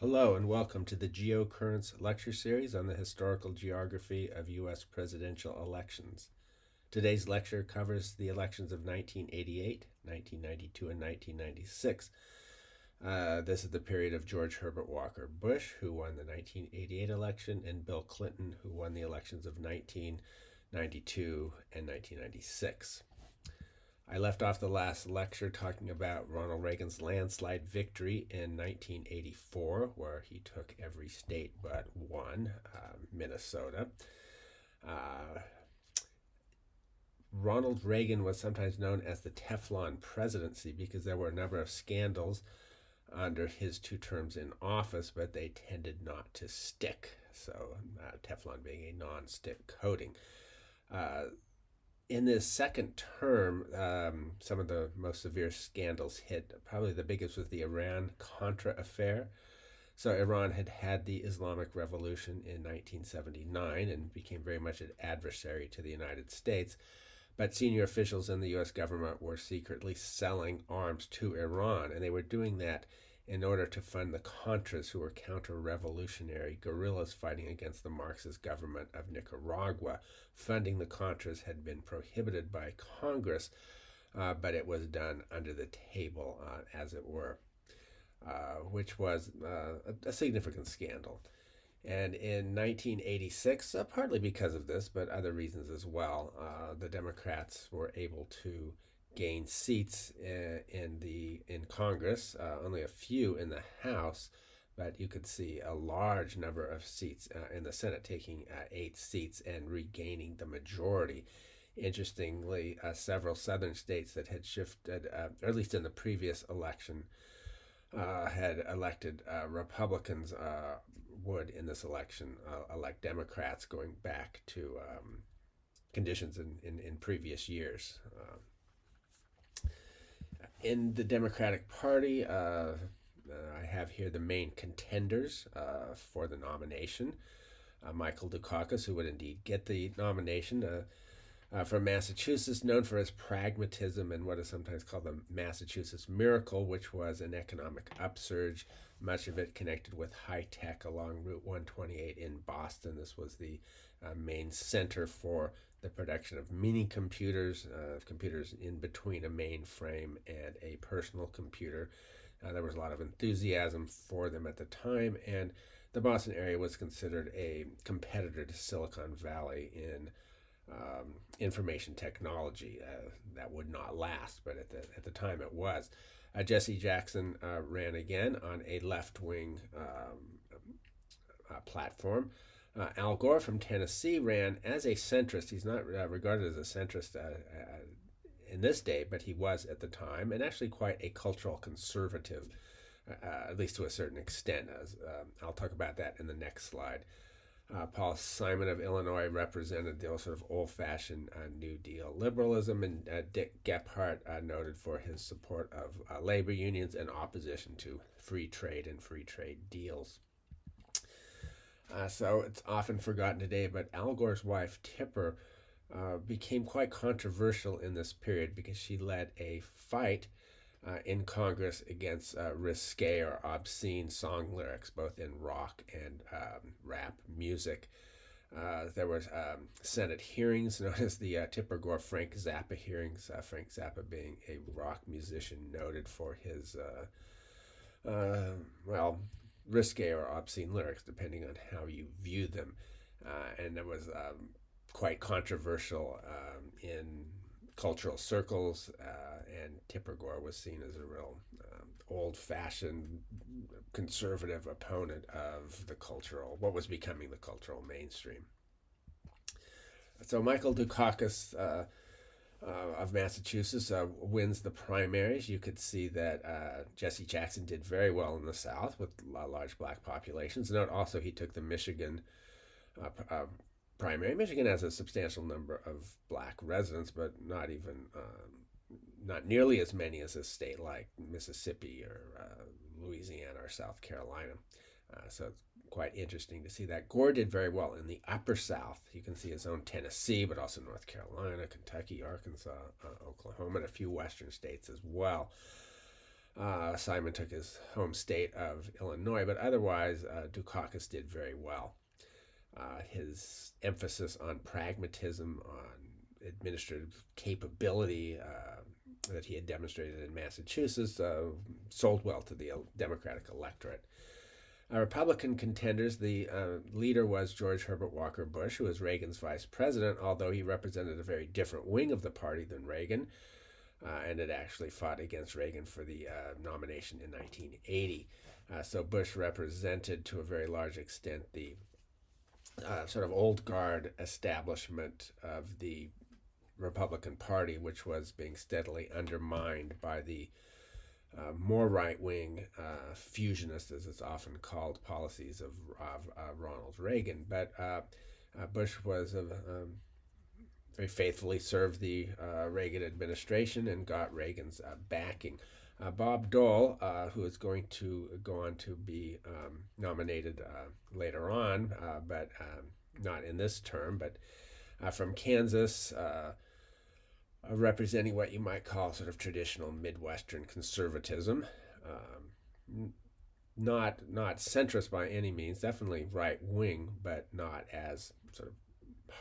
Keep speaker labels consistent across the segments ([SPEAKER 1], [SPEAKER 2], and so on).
[SPEAKER 1] Hello and welcome to the Geocurrents lecture series on the historical geography of U.S. presidential elections. Today's lecture covers the elections of 1988, 1992, and 1996. This is the period of George Herbert Walker Bush, who won the 1988 election, and Bill Clinton, who won the elections of 1992 and 1996. I left off the last lecture talking about Ronald Reagan's landslide victory in 1984, where he took every state but one, Minnesota. Uh, Ronald Reagan was sometimes known as the Teflon presidency because there were a number of scandals under his 2 terms in office, but they tended not to stick. So, Teflon being a non-stick coating. In this second term, some of the most severe scandals hit. Probably the biggest was the Iran-Contra affair. So Iran had had the Islamic Revolution in 1979 and became very much an adversary to the United States. But senior officials in the U.S. government were secretly selling arms to Iran, and they were doing that in order to fund the Contras, who were counter-revolutionary guerrillas fighting against the Marxist government of Nicaragua. Funding the Contras had been prohibited by Congress, but it was done under the table, as it were, which was a significant scandal. And in 1986, partly because of this, but other reasons as well, the Democrats were able to gain seats in Congress, only a few in the House, but you could see a large number of seats in the Senate, taking 8 seats and regaining the majority. Interestingly, several southern states that had shifted, or at least in the previous election, had elected Republicans would in this election elect Democrats, going back to conditions in previous years. In the Democratic Party, I have here the main contenders for the nomination. Michael Dukakis, who would indeed get the nomination, from Massachusetts, known for his pragmatism and what is sometimes called the Massachusetts Miracle, which was an economic upsurge, much of it connected with high tech along Route 128 in Boston. This was the main center for the production of mini computers, computers in between a mainframe and a personal computer. There was a lot of enthusiasm for them at the time, and the Boston area was considered a competitor to Silicon Valley in information technology. That would not last, but at the time it was. Jesse Jackson ran again on a left-wing platform. Al Gore from Tennessee ran as a centrist. He's not regarded as a centrist in this day, but he was at the time, and actually quite a cultural conservative, at least to a certain extent. I'll talk about that in the next slide. Paul Simon of Illinois represented the sort of old-fashioned New Deal liberalism, and Dick Gephardt noted for his support of labor unions and opposition to free trade and free trade deals. So it's often forgotten today, but Al Gore's wife, Tipper, became quite controversial in this period because she led a fight in Congress against risque or obscene song lyrics, both in rock and rap music. There were Senate hearings known as the Tipper Gore Frank Zappa hearings. Frank Zappa being a rock musician noted for his, risque or obscene lyrics, depending on how you view them. And it was quite controversial in cultural circles, and Tipper Gore was seen as a real old-fashioned conservative opponent of what was becoming the cultural mainstream. So Michael Dukakis of Massachusetts wins the primaries. You could see that Jesse Jackson did very well in the South with large black populations. Note also he took the Michigan primary. Michigan has a substantial number of black residents, but not nearly as many as a state like Mississippi or Louisiana or South Carolina. So it's quite interesting to see that. Gore did very well in the upper South. You can see his own Tennessee, but also North Carolina, Kentucky, Arkansas, Oklahoma, and a few western states as well. Simon took his home state of Illinois, but otherwise, Dukakis did very well. His emphasis on pragmatism, on administrative capability that he had demonstrated in Massachusetts sold well to the Democratic electorate. Republican contenders, the leader was George Herbert Walker Bush, who was Reagan's vice president, although he represented a very different wing of the party than Reagan, and had actually fought against Reagan for the nomination in 1980. So Bush represented, to a very large extent, the sort of old guard establishment of the Republican Party, which was being steadily undermined by the more right-wing fusionist, as it's often called, policies of Ronald Reagan. But Bush was very faithfully served the Reagan administration and got Reagan's backing. Bob Dole, who is going to go on to be nominated later on, but not in this term, but from Kansas, representing what you might call sort of traditional Midwestern conservatism. Not centrist by any means, definitely right wing, but not as sort of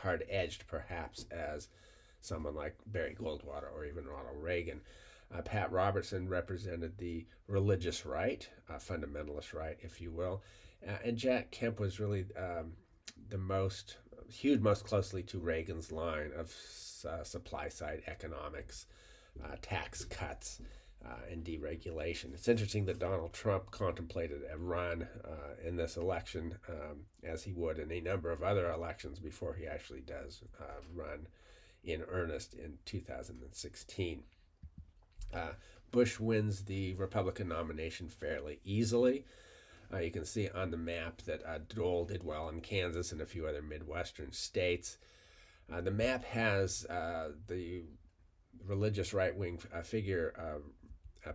[SPEAKER 1] hard edged perhaps as someone like Barry Goldwater or even Ronald Reagan. Pat Robertson represented the religious right, fundamentalist right, if you will, and Jack Kemp was really hewed most closely to Reagan's line of supply side economics, tax cuts, and deregulation. It's interesting that Donald Trump contemplated a run in this election, as he would in a number of other elections before he actually does run in earnest in 2016. Bush wins the Republican nomination fairly easily. You can see on the map that Dole did well in Kansas and a few other Midwestern states. The map has the religious right-wing figure,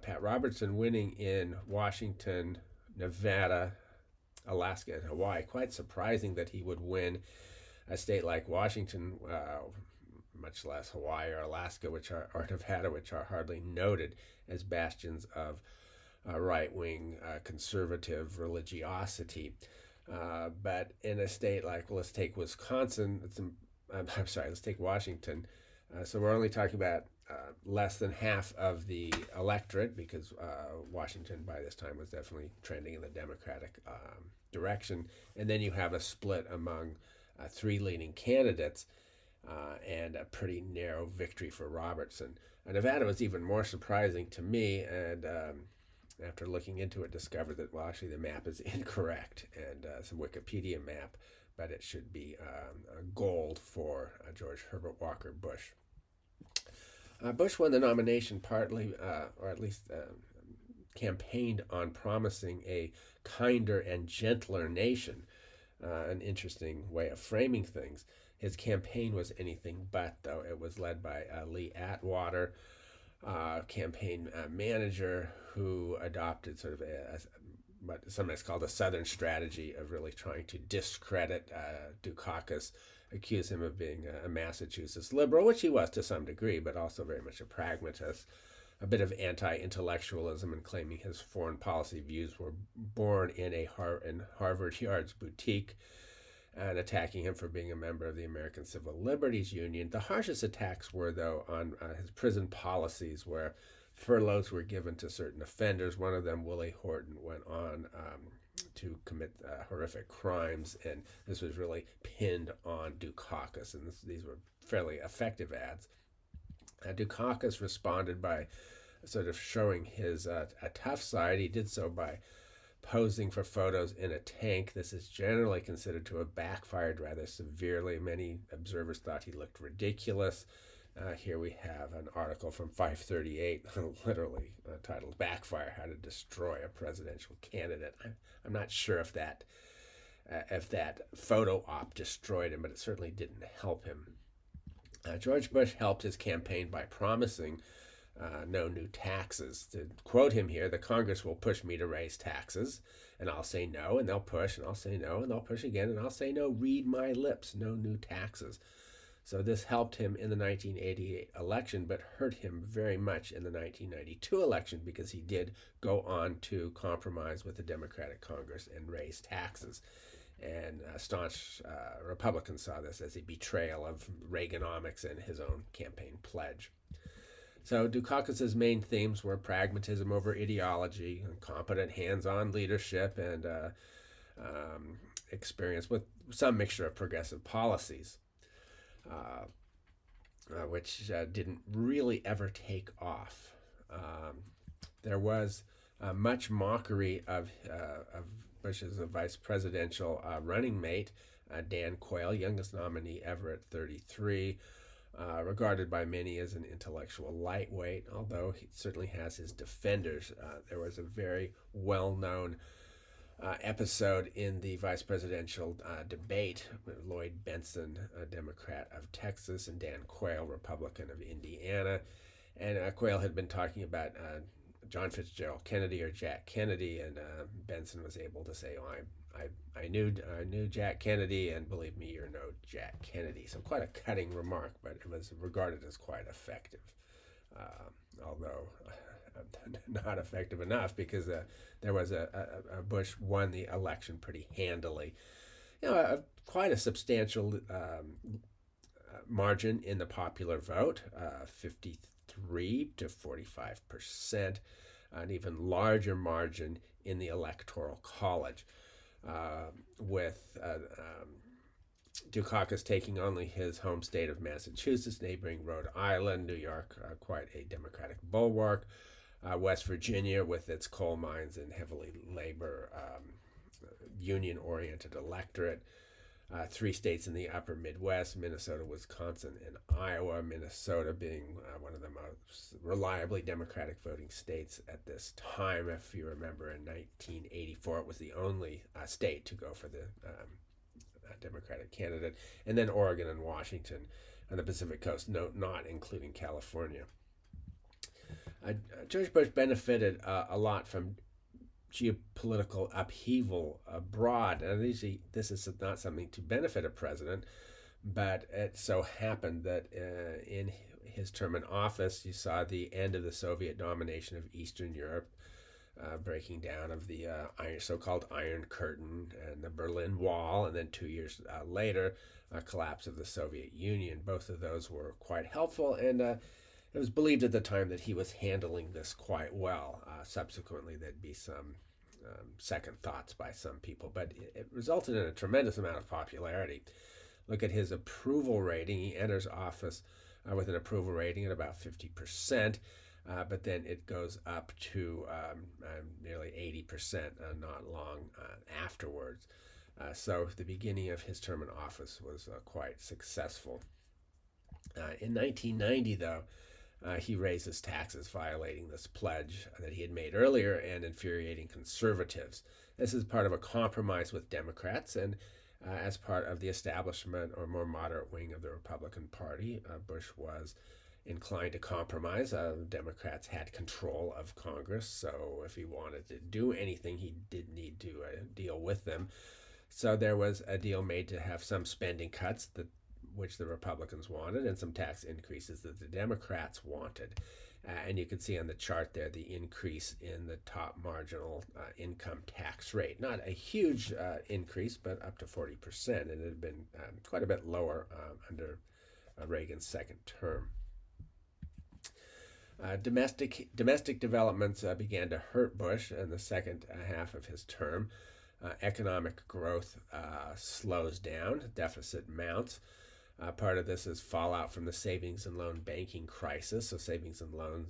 [SPEAKER 1] Pat Robertson, winning in Washington, Nevada, Alaska, and Hawaii. Quite surprising that he would win a state like Washington, much less Hawaii or Alaska, or Nevada, which are hardly noted as bastions of right-wing conservative religiosity. But in a state like, let's take Wisconsin, let's take Washington. So we're only talking about less than half of the electorate, because Washington by this time was definitely trending in the Democratic direction. And then you have a split among three leading candidates, and a pretty narrow victory for Robertson. Nevada was even more surprising to me, and after looking into it, discovered that, well, actually the map is incorrect, and it's a Wikipedia map, but it should be gold for George Herbert Walker Bush. Bush won the nomination partly, or at least campaigned on promising a kinder and gentler nation, an interesting way of framing things. His campaign was anything but, though. It was led by Lee Atwater, campaign manager, who adopted sort of what sometimes called a Southern strategy of really trying to discredit Dukakis, accuse him of being a Massachusetts liberal, which he was to some degree, but also very much a pragmatist, a bit of anti-intellectualism, and claiming his foreign policy views were born in Harvard Yard's boutique, and attacking him for being a member of the American Civil Liberties Union. The harshest attacks were, though, on his prison policies, where furloughs were given to certain offenders. One of them, Willie Horton, went on to commit horrific crimes, and this was really pinned on Dukakis, and these were fairly effective ads. Dukakis responded by sort of showing his a tough side. He did so by posing for photos in a tank. This is generally considered to have backfired rather severely. Many observers thought he looked ridiculous. Here we have an article from 538, literally titled "Backfire: How to Destroy a Presidential Candidate." I'm not sure if that photo op destroyed him, but it certainly didn't help him. George Bush helped his campaign by promising no new taxes. To quote him here, "The Congress will push me to raise taxes, and I'll say no, and they'll push, and I'll say no, and they'll push again, and I'll say no. Read my lips, no new taxes." So this helped him in the 1988 election, but hurt him very much in the 1992 election because he did go on to compromise with the Democratic Congress and raise taxes. And staunch Republicans saw this as a betrayal of Reaganomics and his own campaign pledge. So Dukakis's main themes were pragmatism over ideology, competent hands-on leadership, and experience with some mixture of progressive policies, which didn't really ever take off. There was much mockery of Bush's vice presidential running mate, Dan Quayle, youngest nominee ever at 33, regarded by many as an intellectual lightweight, although he certainly has his defenders. There was a very well-known episode in the vice presidential debate with Lloyd Bentsen, a Democrat of Texas, and Dan Quayle, Republican of Indiana. And Quayle had been talking about John Fitzgerald Kennedy or Jack Kennedy, and Benson was able to say, "Oh, I knew Jack Kennedy, and believe me, you're no Jack Kennedy." So quite a cutting remark, but it was regarded as quite effective, although not effective enough because there was a Bush won the election pretty handily. Quite a substantial margin in the popular vote, 53 to 45%, an even larger margin in the Electoral College, with Dukakis taking only his home state of Massachusetts, neighboring Rhode Island, New York, quite a Democratic bulwark, West Virginia with its coal mines and heavily labor union-oriented electorate, 3 states in the upper Midwest, Minnesota, Wisconsin, and Iowa, Minnesota being one of the most reliably Democratic voting states at this time. If you remember, in 1984, it was the only state to go for the Democratic candidate, and then Oregon and Washington on the Pacific Coast, not including California. George Bush benefited a lot from geopolitical upheaval abroad. And this is not something to benefit a president, but it so happened that in his term in office, you saw the end of the Soviet domination of Eastern Europe, breaking down of the so-called Iron Curtain and the Berlin Wall, and then 2 years later, collapse of the Soviet Union. Both of those were quite helpful, and it was believed at the time that he was handling this quite well. Subsequently, there'd be some second thoughts by some people, but it resulted in a tremendous amount of popularity. Look at his approval rating. He enters office with an approval rating at about 50%, but then it goes up to nearly 80% not long afterwards. So the beginning of his term in office was quite successful. In 1990, though, he raises taxes, violating this pledge that he had made earlier and infuriating conservatives. This is part of a compromise with Democrats and as part of the establishment or more moderate wing of the Republican Party. Bush was inclined to compromise. Democrats had control of Congress, so if he wanted to do anything, he did need to deal with them. So there was a deal made to have some spending cuts which the Republicans wanted, and some tax increases that the Democrats wanted. And you can see on the chart there the increase in the top marginal income tax rate. Not a huge increase, but up to 40%, and it had been quite a bit lower under Reagan's second term. Domestic developments began to hurt Bush in the second half of his term. Economic growth slows down, deficit mounts. Part of this is fallout from the savings and loan banking crisis. So savings and loans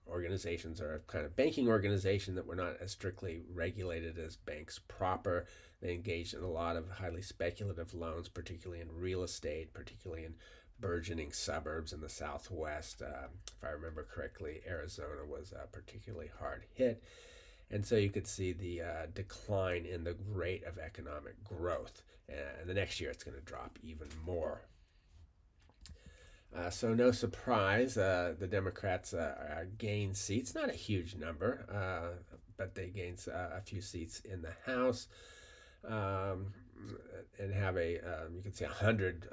[SPEAKER 1] organizations are a kind of banking organization that were not as strictly regulated as banks proper. They engaged in a lot of highly speculative loans, particularly in real estate, particularly in burgeoning suburbs in the Southwest. If I remember correctly, Arizona was particularly hard hit. And so you could see the decline in the rate of economic growth. And the next year it's going to drop even more. So no surprise, the Democrats gain seats, not a huge number, but they gain a few seats in the House and have you can say 100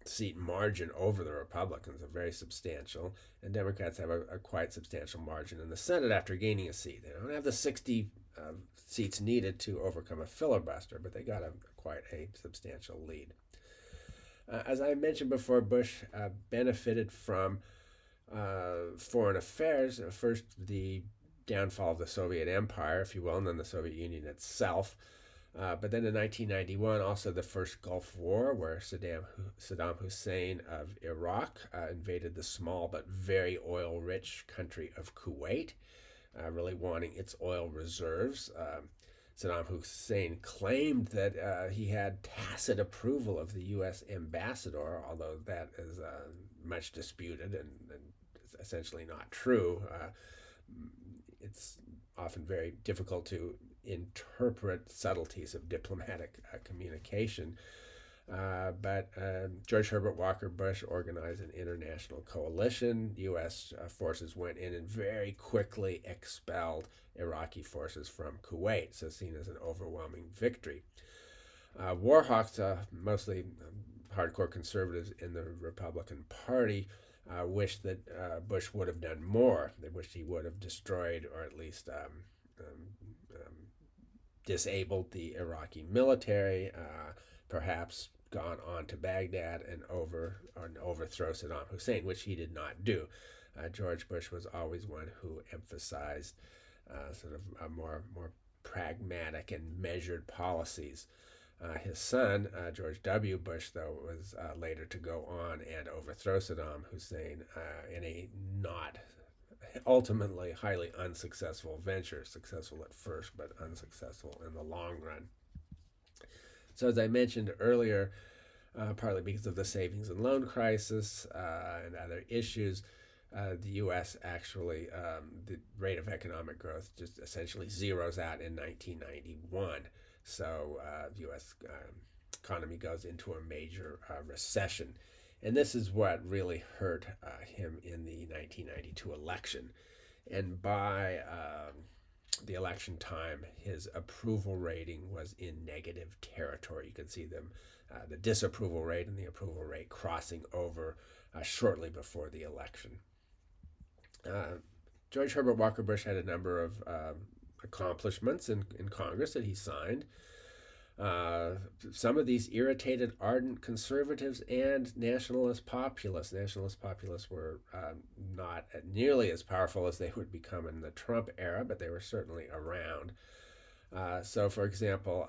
[SPEAKER 1] seat margin over the Republicans, a very substantial, and Democrats have a quite substantial margin in the Senate after gaining a seat. They don't have the 60 seats needed to overcome a filibuster, but they got quite a substantial lead. As I mentioned before, Bush benefited from foreign affairs. First, the downfall of the Soviet Empire, if you will, and then the Soviet Union itself. But then in 1991, also the first Gulf War, where Saddam Hussein of Iraq invaded the small but very oil-rich country of Kuwait, really wanting its oil reserves. Saddam Hussein claimed that he had tacit approval of the U.S. ambassador, although that is much disputed and essentially not true. It's often very difficult to interpret subtleties of diplomatic communication. But George Herbert Walker Bush organized an international coalition. U.S. forces went in and very quickly expelled Iraqi forces from Kuwait, so seen as an overwhelming victory. War hawks, mostly hardcore conservatives in the Republican Party, wished that Bush would have done more. They wished he would have destroyed or at least disabled the Iraqi military, perhaps gone on to Baghdad and overthrow Saddam Hussein, which he did not do. George Bush was always one who emphasized sort of more pragmatic and measured policies. His son, George W. Bush, though, was later to go on and overthrow Saddam Hussein in a not ultimately highly unsuccessful venture, successful at first but unsuccessful in the long run. So as I mentioned earlier, partly because of the savings and loan crisis and other issues, the U.S. actually, the rate of economic growth just essentially zeroes out in 1991. So the U.S. Economy goes into a major recession. And this is what really hurt him in the 1992 election. And by the election time, his approval rating was in negative territory. You can see them, the disapproval rate and the approval rate crossing over shortly before the election. George Herbert Walker Bush had a number of accomplishments in Congress that he signed. Some of these irritated ardent conservatives and nationalist populists. Nationalist populists were not nearly as powerful as they would become in the Trump era, but they were certainly around. So, for example,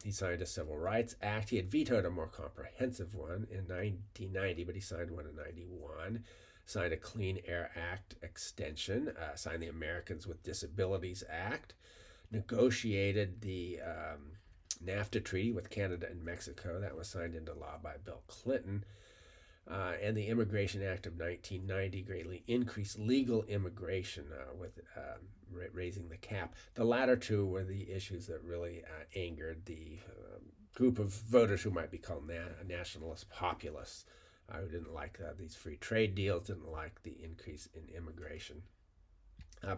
[SPEAKER 1] he signed a Civil Rights Act. He had vetoed a more comprehensive one in 1990, but he signed one in 91. Signed a Clean Air Act extension. Signed the Americans with Disabilities Act. Negotiated the NAFTA treaty with Canada and Mexico. That was signed into law by Bill Clinton. And the Immigration Act of 1990 greatly increased legal immigration with raising the cap. The latter two were the issues that really angered the group of voters who might be called nationalist populists, who didn't like these free trade deals, didn't like the increase in immigration.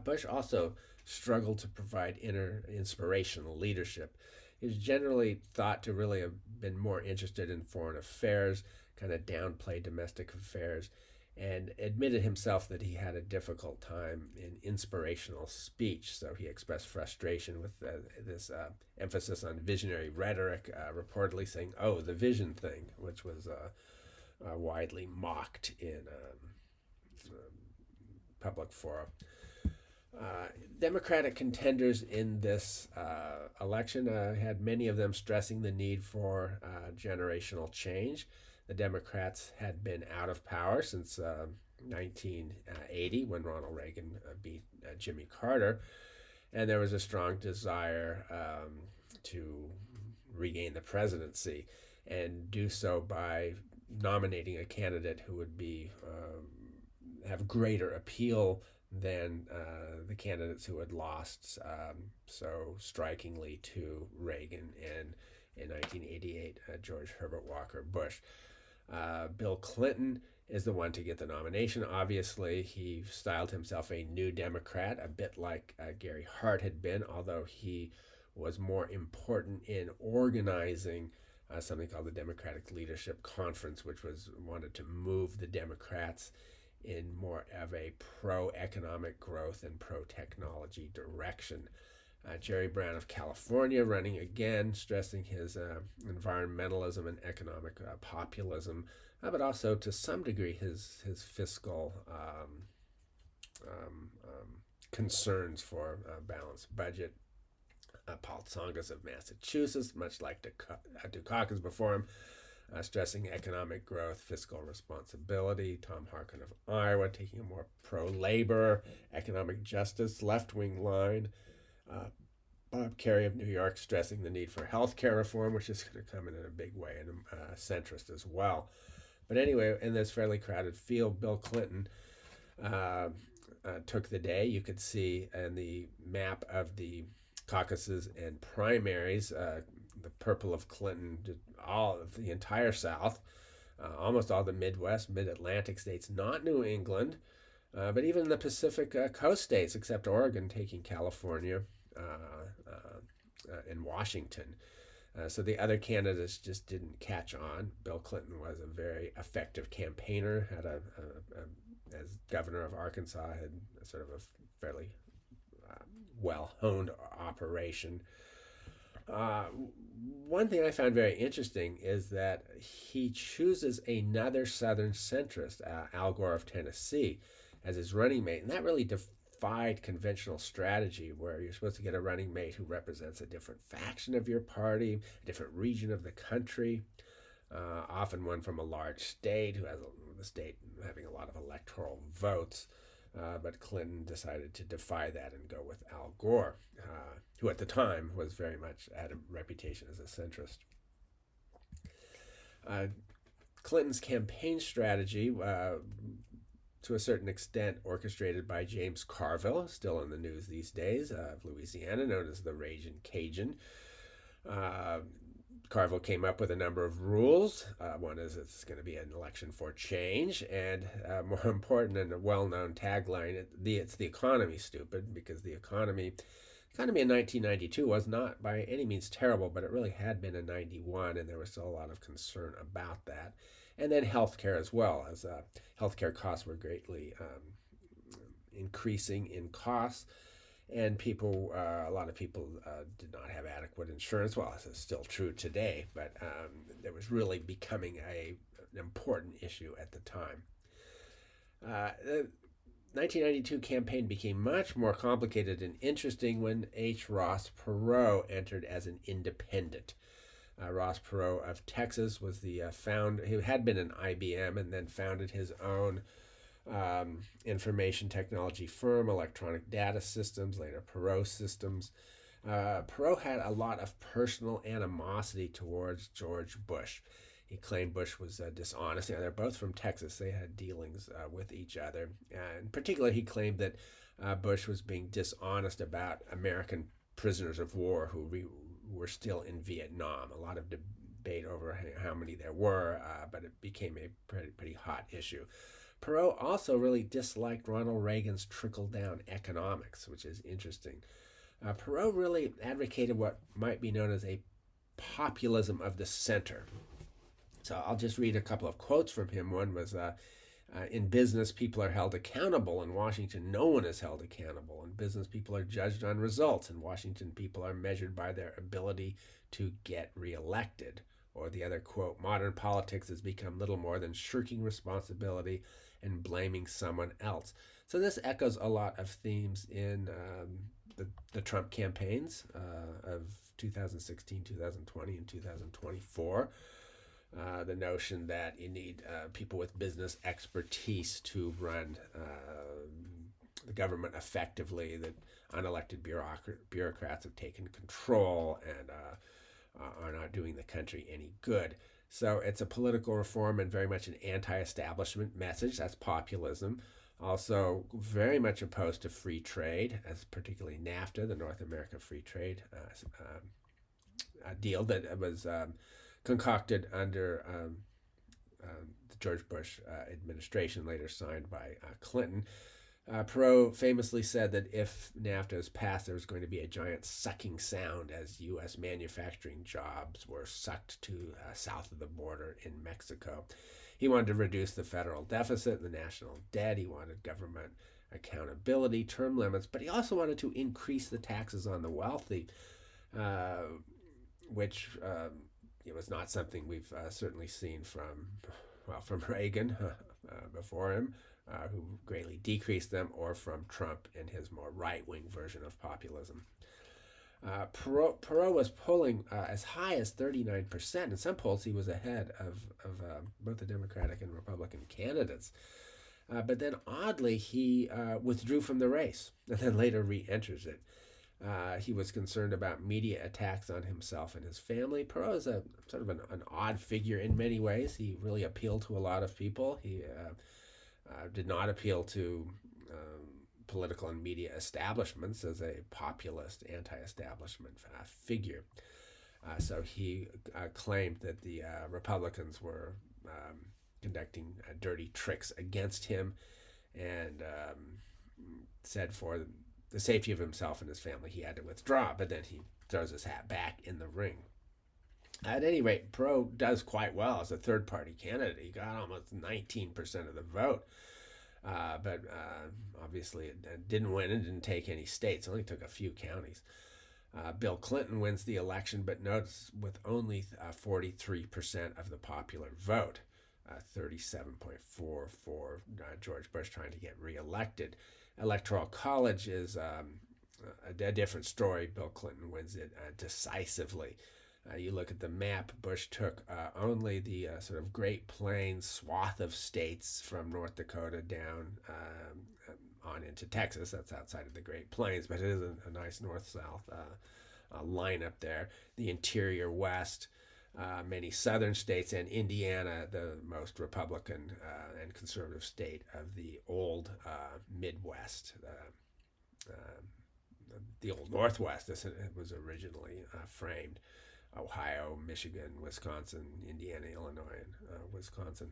[SPEAKER 1] Bush also struggled to provide inspirational leadership. He was generally thought to really have been more interested in foreign affairs, kind of downplay domestic affairs, and admitted himself that he had a difficult time in inspirational speech. So he expressed frustration with this emphasis on visionary rhetoric, reportedly saying, "Oh, the vision thing," which was widely mocked in public fora. Democratic contenders in this election had many of them stressing the need for generational change. The Democrats had been out of power since 1980 when Ronald Reagan beat Jimmy Carter, and there was a strong desire to regain the presidency and do so by nominating a candidate who would be have greater appeal than the candidates who had lost so strikingly to Reagan and in 1988 George Herbert Walker Bush. Bill Clinton is the one to get the nomination. Obviously, he styled himself a new Democrat, a bit like Gary Hart had been, although he was more important in organizing something called the Democratic Leadership Conference, which was wanted to move the Democrats in more of a pro-economic growth and pro-technology direction. Jerry Brown of California running again, stressing his environmentalism and economic populism, but also to some degree his fiscal concerns for a balanced budget. Paul Tsongas of Massachusetts, much like Dukakis before him, stressing economic growth, fiscal responsibility. Tom Harkin of Iowa taking a more pro-labor, economic justice, left-wing line. Bob Kerrey of New York stressing the need for health care reform, which is going to come in a big way, and centrist as well. But anyway, in this fairly crowded field, Bill Clinton took the day. You could see in the map of the caucuses and primaries, the purple of Clinton, all of the entire South, almost all the Midwest, mid-Atlantic states, not New England, but even the Pacific coast states, except Oregon taking California and Washington. So the other candidates just didn't catch on. Bill Clinton was a very effective campaigner, had as governor of Arkansas, had sort of a fairly well-honed operation. One thing I found very interesting is that he chooses another Southern centrist, Al Gore of Tennessee, as his running mate, and that really defied conventional strategy, where you're supposed to get a running mate who represents a different faction of your party, a different region of the country, often one from a large state who has the state having a lot of electoral votes. But Clinton decided to defy that and go with Al Gore, who at the time was very much had a reputation as a centrist. Clinton's campaign strategy, to a certain extent, orchestrated by James Carville, still in the news these days, of Louisiana, known as the Ragin' Cajun. Carville came up with a number of rules. One is it's going to be an election for change, and more important and a well-known tagline, it's the economy, stupid, because the economy in 1992 was not by any means terrible, but it really had been in 91, and there was still a lot of concern about that. And then healthcare as well, as healthcare costs were greatly increasing in costs. And a lot of people did not have adequate insurance. Well, this is still true today, but it was really becoming an important issue at the time. The 1992 campaign became much more complicated and interesting when Ross Perot entered as an independent. Ross Perot of Texas was the founder. He had been an IBM and then founded his own information technology firm, Electronic Data Systems, later Perot Systems. Perot had a lot of personal animosity towards George Bush. He claimed Bush was dishonest. They're both from Texas. They had dealings with each other. In particular, he claimed that Bush was being dishonest about American prisoners of war who were still in Vietnam. A lot of debate over how many there were, but it became a pretty hot issue. Perot also really disliked Ronald Reagan's trickle-down economics, which is interesting. Perot really advocated what might be known as a populism of the center. So I'll just read a couple of quotes from him. One was, in business, people are held accountable. In Washington, no one is held accountable. In business, people are judged on results. In Washington, people are measured by their ability to get reelected. Or the other quote, modern politics has become little more than shirking responsibility and blaming someone else. So this echoes a lot of themes in the Trump campaigns of 2016, 2020, and 2024. The notion that you need people with business expertise to run the government effectively, that unelected bureaucrats have taken control and are not doing the country any good. So it's a political reform and very much an anti-establishment message. That's populism. Also very much opposed to free trade, as particularly NAFTA, the North America Free Trade deal that was concocted under the George Bush administration, later signed by Clinton. Perot famously said that if NAFTA was passed, there was going to be a giant sucking sound as U.S. manufacturing jobs were sucked to south of the border in Mexico. He wanted to reduce the federal deficit and the national debt. He wanted government accountability, term limits, but he also wanted to increase the taxes on the wealthy, uh, which it was not something we've certainly seen from Reagan before him, who greatly decreased them, or from Trump in his more right wing version of populism. Perot was polling as high as 39%. In some polls, he was ahead of both the Democratic and Republican candidates. But then, oddly, he withdrew from the race and then later re enters it. He was concerned about media attacks on himself and his family. Perot is a sort of an odd figure in many ways. He really appealed to a lot of people. He did not appeal to political and media establishments as a populist, anti-establishment figure. So he claimed that the Republicans were conducting dirty tricks against him, and said for the safety of himself and his family, he had to withdraw. But then he throws his hat back in the ring. At any rate, Perot does quite well as a third party candidate. He got almost 19% of the vote. But obviously it didn't win and didn't take any states, only took a few counties. Bill Clinton wins the election, but notice with only 43% of the popular vote, 37.4 for George Bush trying to get reelected. Electoral College is a different story. Bill Clinton wins it decisively. You look at the map, Bush took only the sort of Great Plains swath of states from North Dakota down on into Texas. That's outside of the Great Plains, but it is a nice north-south line up there. The interior West, many southern states, and Indiana, the most Republican and conservative state of the old Midwest. The old Northwest, as it was originally framed. Ohio, Michigan, Wisconsin, Indiana, Illinois, and Wisconsin.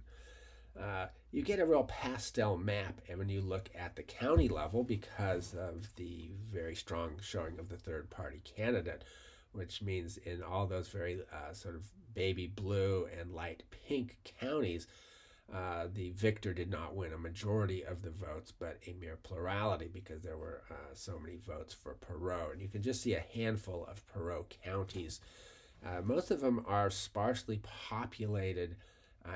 [SPEAKER 1] You get a real pastel map when you look at the county level because of the very strong showing of the third party candidate, which means in all those very sort of baby blue and light pink counties, the victor did not win a majority of the votes, but a mere plurality because there were so many votes for Perot. And you can just see a handful of Perot counties. Most of them are sparsely populated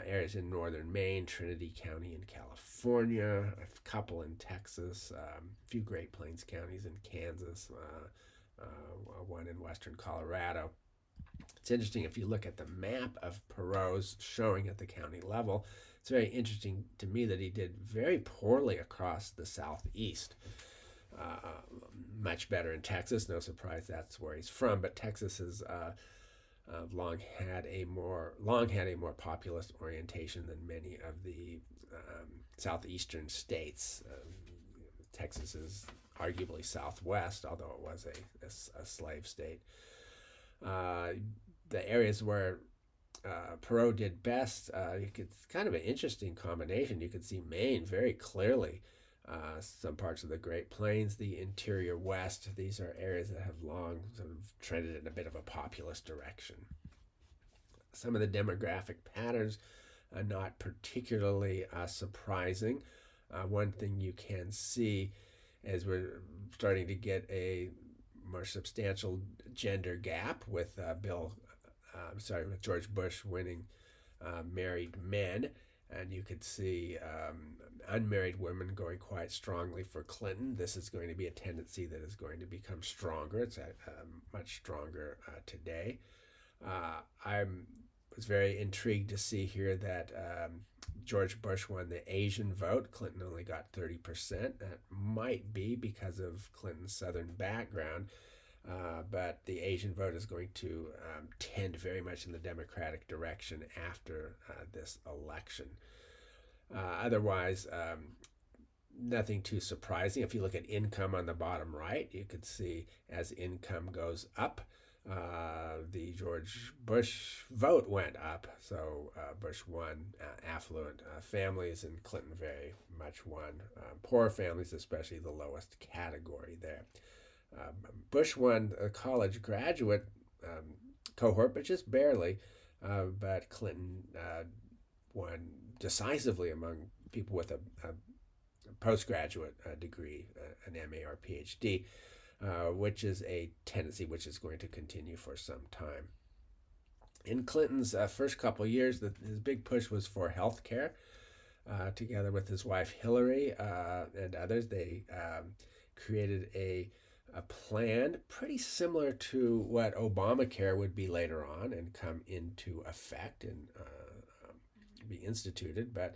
[SPEAKER 1] areas in northern Maine, Trinity County in California, a couple in Texas, a few Great Plains counties in Kansas, one in western Colorado. It's interesting if you look at the map of Perot's showing at the county level. It's very interesting to me that he did very poorly across the southeast. Much better in Texas. No surprise that's where he's from, but Texas is long had a more populist orientation than many of the southeastern states. Texas is arguably southwest, although it was a slave state. The areas where Perot did best, it's kind of an interesting combination. You could see Maine very clearly. Some parts of the Great Plains, the interior West. These are areas that have long sort of trended in a bit of a populist direction. Some of the demographic patterns are not particularly surprising. One thing you can see is we're starting to get a more substantial gender gap with with George Bush winning married men. And you could see unmarried women going quite strongly for Clinton. This is going to be a tendency that is going to become stronger. It's much stronger today. I was very intrigued to see here that George Bush won the Asian vote. Clinton only got 30%. That might be because of Clinton's Southern background. But the Asian vote is going to tend very much in the Democratic direction after this election. Otherwise, nothing too surprising. If you look at income on the bottom right, you could see as income goes up, The George Bush vote went up, so Bush won affluent families, and Clinton very much won poor families, especially the lowest category there. Uh, Bush won a college graduate um, cohort, but just barely. But Clinton won decisively among people with a postgraduate degree, an MA or PhD, which is a tendency which is going to continue for some time. In Clinton's first couple of years, his big push was for health care. Together with his wife Hillary and others, they created a plan pretty similar to what Obamacare would be later on and come into effect and be instituted. But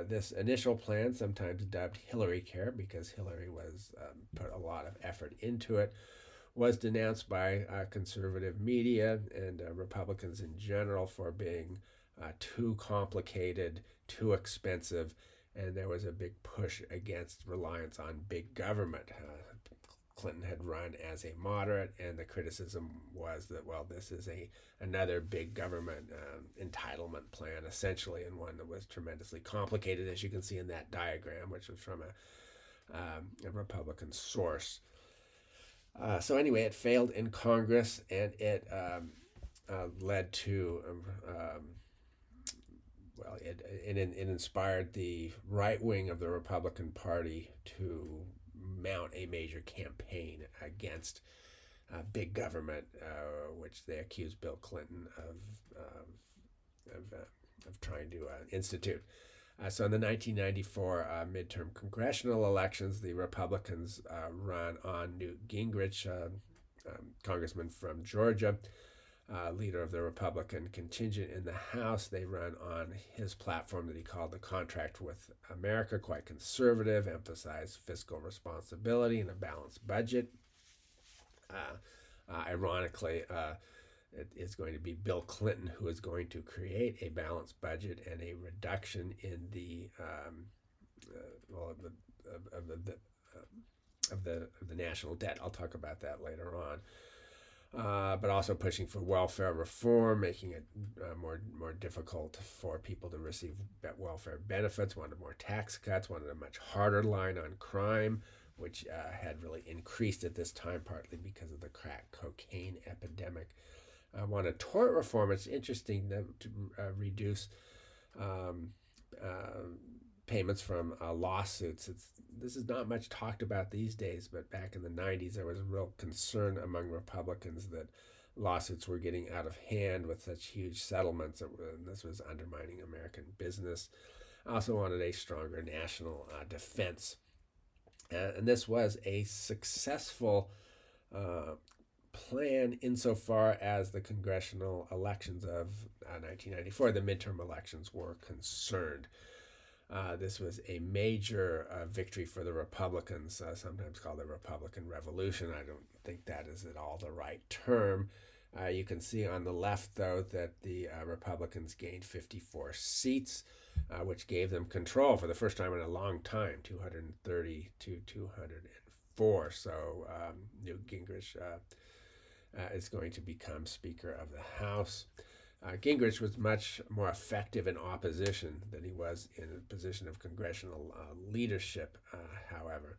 [SPEAKER 1] this initial plan, sometimes dubbed Hillary Care because Hillary was put a lot of effort into it, was denounced by conservative media and Republicans in general for being too complicated, too expensive, and there was a big push against reliance on big government. Clinton had run as a moderate, and the criticism was that, well, this is another big government entitlement plan, essentially, and one that was tremendously complicated, as you can see in that diagram, which was from a Republican source. So anyway, it failed in Congress, and it led to well, it inspired the right wing of the Republican Party to mount a major campaign against big government, which they accused Bill Clinton of trying to institute. So in the 1994 midterm congressional elections, the Republicans run on Newt Gingrich, congressman from Georgia, leader of the Republican contingent in the House. They run on his platform that he called the Contract with America, quite conservative, emphasized fiscal responsibility and a balanced budget. Ironically, it is going to be Bill Clinton who is going to create a balanced budget and a reduction in the of the national debt. I'll talk about that later on. But also pushing for welfare reform, making it more difficult for people to receive welfare benefits, wanted more tax cuts, wanted a much harder line on crime, which had really increased at this time, partly because of the crack cocaine epidemic. Wanted tort reform. It's interesting to reduce payments from lawsuits. This is not much talked about these days, but back in the 90s, there was a real concern among Republicans that lawsuits were getting out of hand with such huge settlements. This was undermining American business. I also wanted a stronger national defense. And this was a successful plan insofar as the congressional elections of 1994, the midterm elections, were concerned. This was a major victory for the Republicans, sometimes called the Republican Revolution. I don't think that is at all the right term. You can see on the left, though, that the Republicans gained 54 seats, which gave them control for the first time in a long time, 230 to 204. So Newt Gingrich is going to become Speaker of the House. Gingrich was much more effective in opposition than he was in a position of congressional leadership, however.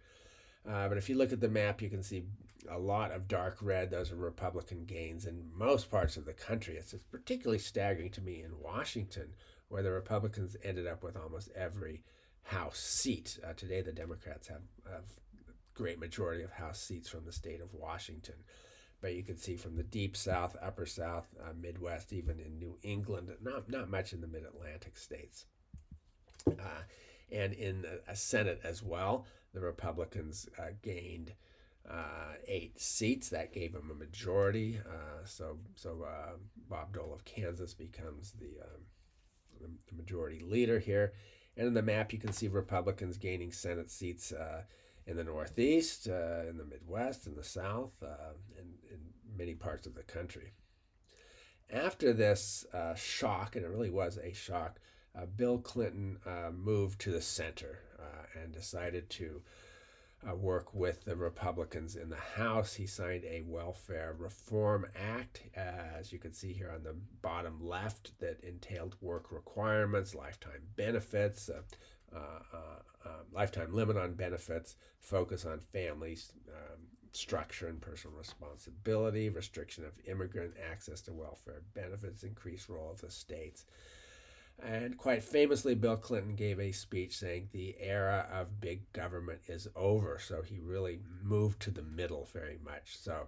[SPEAKER 1] But if you look at the map, you can see a lot of dark red. Those are Republican gains in most parts of the country. It's particularly staggering to me in Washington, where the Republicans ended up with almost every House seat. Today, the Democrats have a great majority of House seats from the state of Washington. But you can see from the deep South, upper South, Midwest, even in New England, not much in the mid-Atlantic states. And in a Senate as well, the Republicans gained 8 seats. That gave them a majority. So Bob Dole of Kansas becomes the majority leader here. And in the map, you can see Republicans gaining Senate seats in the Northeast, in the Midwest, in the South, and in many parts of the country. After this shock, and it really was a shock, Bill Clinton moved to the center and decided to work with the Republicans in the House. He signed a Welfare Reform Act, as you can see here on the bottom left, that entailed work requirements, lifetime benefits, lifetime limit on benefits, focus on families, structure and personal responsibility, restriction of immigrant access to welfare benefits, increased role of the states. And quite famously, Bill Clinton gave a speech saying the era of big government is over. So he really moved to the middle very much. So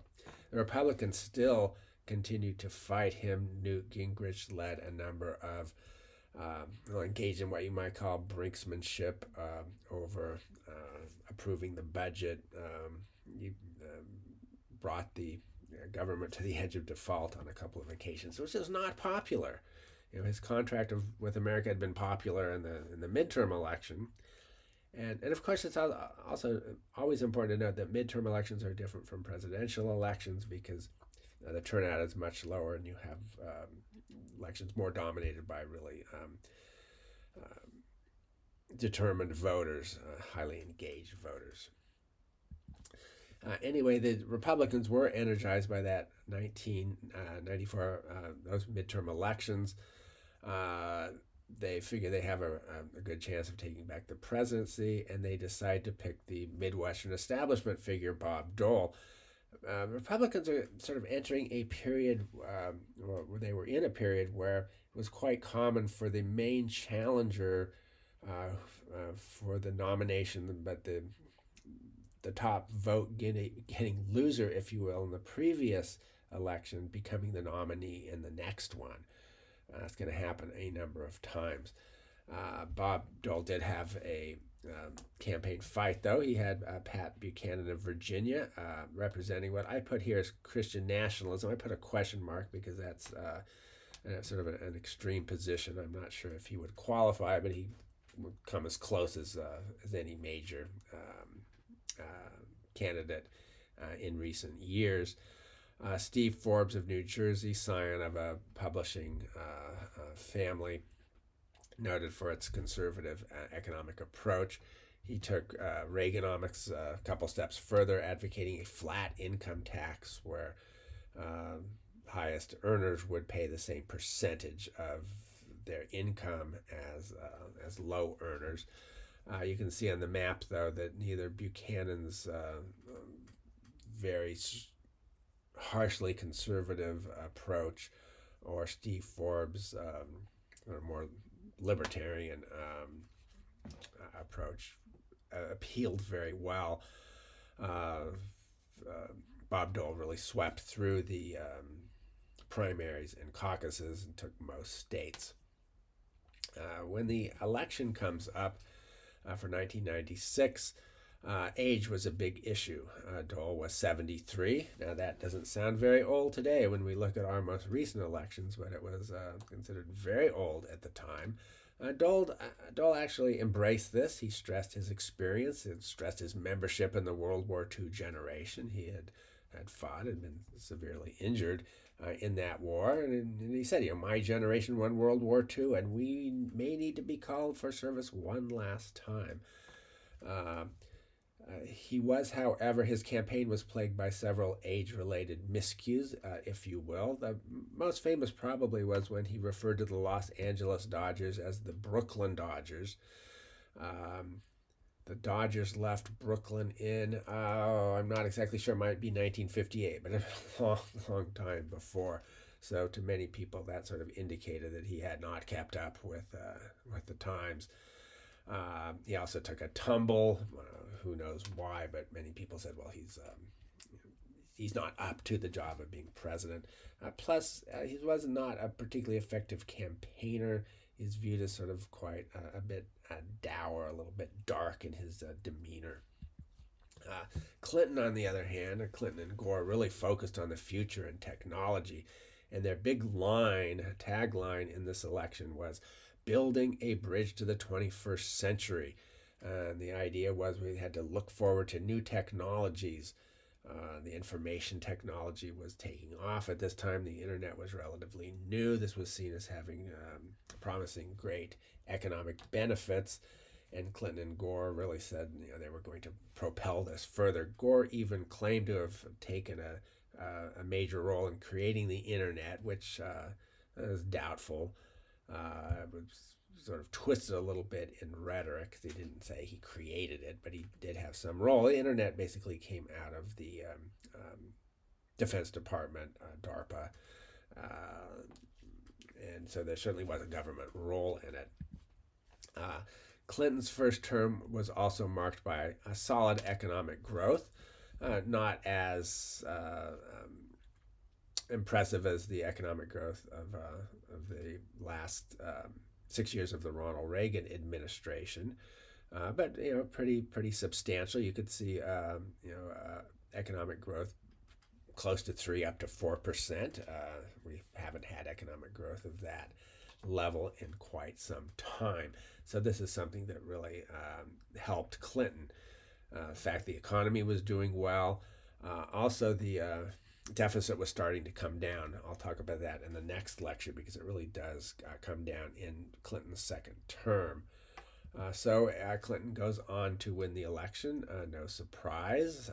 [SPEAKER 1] the Republicans still continued to fight him. Newt Gingrich led a number of engaged in what you might call brinksmanship over approving the budget. He brought the government to the edge of default on a couple of occasions, which is not popular. His contract with America had been popular in the midterm election, and of course it's also always important to note that midterm elections are different from presidential elections because the turnout is much lower, and you have elections more dominated by really determined voters, highly engaged voters. Anyway, the Republicans were energized by that 1994 those midterm elections. They figure they have a good chance of taking back the presidency, and they decide to pick the Midwestern establishment figure, Bob Dole. Republicans are sort of entering a period where they were in a period where it was quite common for the main challenger for the nomination, but the top vote getting loser, if you will, in the previous election, becoming the nominee in the next one. That's going to happen a number of times. Bob Dole did have a campaign fight, though. He had Pat Buchanan of Virginia representing what I put here as Christian nationalism. I put a question mark because that's sort of an extreme position. I'm not sure if he would qualify, but he would come as close as any major candidate in recent years. Steve Forbes of New Jersey, scion of a publishing family, noted for its conservative economic approach. He took Reaganomics a couple steps further, advocating a flat income tax where highest earners would pay the same percentage of their income as low earners. You can see on the map, though, that neither Buchanan's very harshly conservative approach or Steve Forbes' more libertarian approach appealed very well. Bob Dole really swept through the primaries and caucuses and took most states. When the election comes up for 1996, age was a big issue. Dole was 73. Now, that doesn't sound very old today when we look at our most recent elections, but it was considered very old at the time. Dole actually embraced this. He stressed his experience. He stressed his membership in the World War II generation. He had fought and been severely injured in that war. And he said, my generation won World War II, and we may need to be called for service one last time. He was, however, his campaign was plagued by several age-related miscues, if you will. The most famous probably was when he referred to the Los Angeles Dodgers as the Brooklyn Dodgers. The Dodgers left Brooklyn in, I'm not exactly sure, it might be 1958, but a long, long time before. So to many people, that sort of indicated that he had not kept up with the times. He also took a tumble. Who knows why, but many people said, well, he's not up to the job of being president. Plus, he was not a particularly effective campaigner. He's viewed as sort of quite a bit dour, a little bit dark in his demeanor. Clinton, on the other hand, Clinton and Gore really focused on the future and technology. And their big tagline in this election was, building a bridge to the 21st century. The idea was we had to look forward to new technologies. The information technology was taking off at this time. The internet was relatively new. This was seen as having promising great economic benefits. And Clinton and Gore really said they were going to propel this further. Gore even claimed to have taken a major role in creating the internet, which is doubtful. It was sort of twisted a little bit in rhetoric. He didn't say he created it, but he did have some role. The internet basically came out of the Defense Department, DARPA, and so there certainly was a government role in it. Clinton's first term was also marked by a solid economic growth, not as impressive as the economic growth of the last 6 years of the Ronald Reagan administration, but pretty substantial. You could see economic growth close to 3 up to 4%. We haven't had economic growth of that level in quite some time. So this is something that really helped Clinton. In fact, the economy was doing well. Also, the deficit was starting to come down. I'll talk about that in the next lecture because it really does come down in Clinton's second term. So Clinton goes on to win the election. No surprise.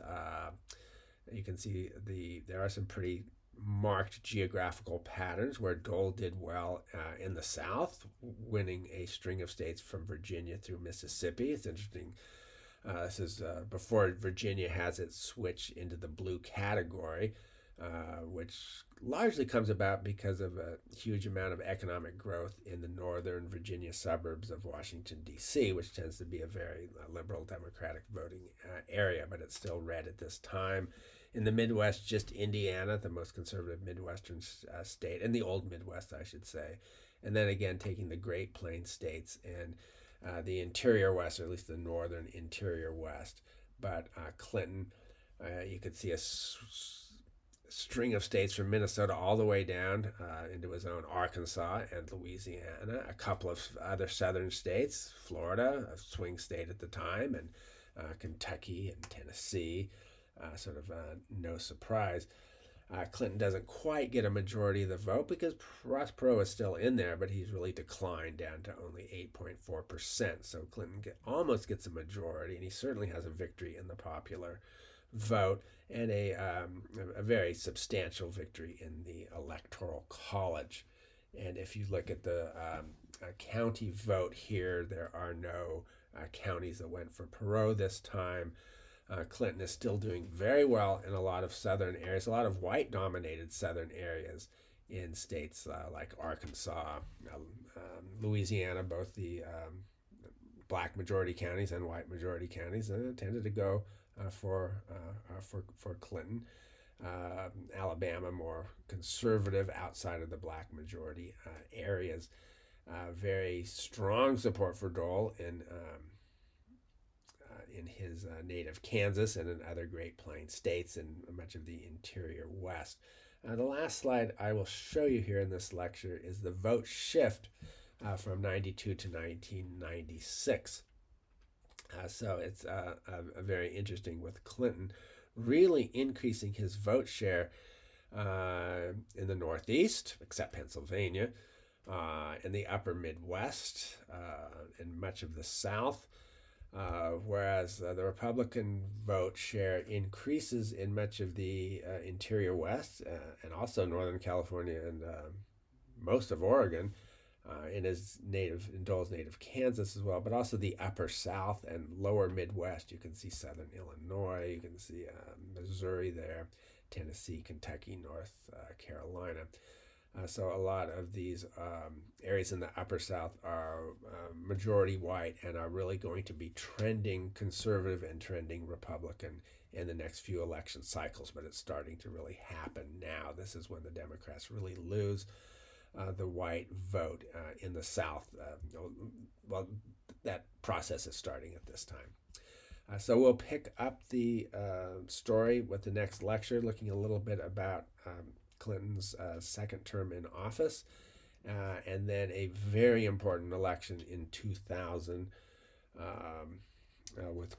[SPEAKER 1] You can see there are some pretty marked geographical patterns where Dole did well in the South, winning a string of states from Virginia through Mississippi. It's interesting. This is before Virginia has its switch into the blue category, which largely comes about because of a huge amount of economic growth in the northern Virginia suburbs of Washington, D.C., which tends to be a very liberal Democratic voting area, but it's still red at this time. In the Midwest, just Indiana, the most conservative Midwestern state, and the old Midwest, I should say. And then again, taking the Great Plains states and the interior West, or at least the northern interior West. But Clinton, you could see a string of states from Minnesota all the way down into his own Arkansas and Louisiana, a couple of other southern states, Florida, a swing state at the time, and Kentucky and Tennessee. No surprise. Clinton doesn't quite get a majority of the vote because Ross Perot is still in there, but he's really declined down to only 8.4%. So Clinton almost gets a majority, and he certainly has a victory in the popular vote and a very substantial victory in the Electoral College. And if you look at the county vote here, there are no counties that went for Perot this time. Clinton is still doing very well in a lot of southern areas, a lot of white-dominated southern areas in states like Arkansas, Louisiana. Both the black majority counties and white majority counties tended to go for Clinton. Alabama, more conservative outside of the black majority areas. Very strong support for Dole in his native Kansas and in other Great Plains states and much of the interior West. The last slide I will show you here in this lecture is the vote shift from 92 to 1996. So it's very interesting with Clinton really increasing his vote share in the Northeast, except Pennsylvania, in the upper Midwest, and much of the South. Whereas the Republican vote share increases in much of the interior West and also Northern California and most of Oregon, in Dole's native Kansas as well, but also the upper South and lower Midwest. You can see southern Illinois, you can see Missouri there, Tennessee, Kentucky, North Carolina. So a lot of these areas in the upper South are majority white and are really going to be trending conservative and trending Republican in the next few election cycles, but it's starting to really happen now. This is when the Democrats really lose the white vote in the South. Well, that process is starting at this time. So we'll pick up the story with the next lecture, looking a little bit about Clinton's second term in office, and then a very important election in 2000 with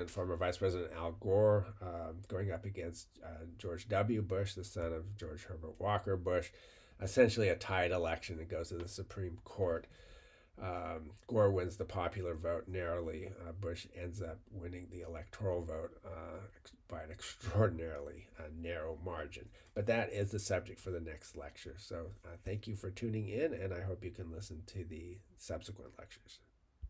[SPEAKER 1] former Vice President Al Gore going up against George W. Bush, the son of George Herbert Walker Bush. Essentially a tied election that goes to the Supreme Court. Gore wins the popular vote narrowly. Bush ends up winning the electoral vote by an extraordinarily narrow margin. But that is the subject for the next lecture. So thank you for tuning in, and I hope you can listen to the subsequent lectures.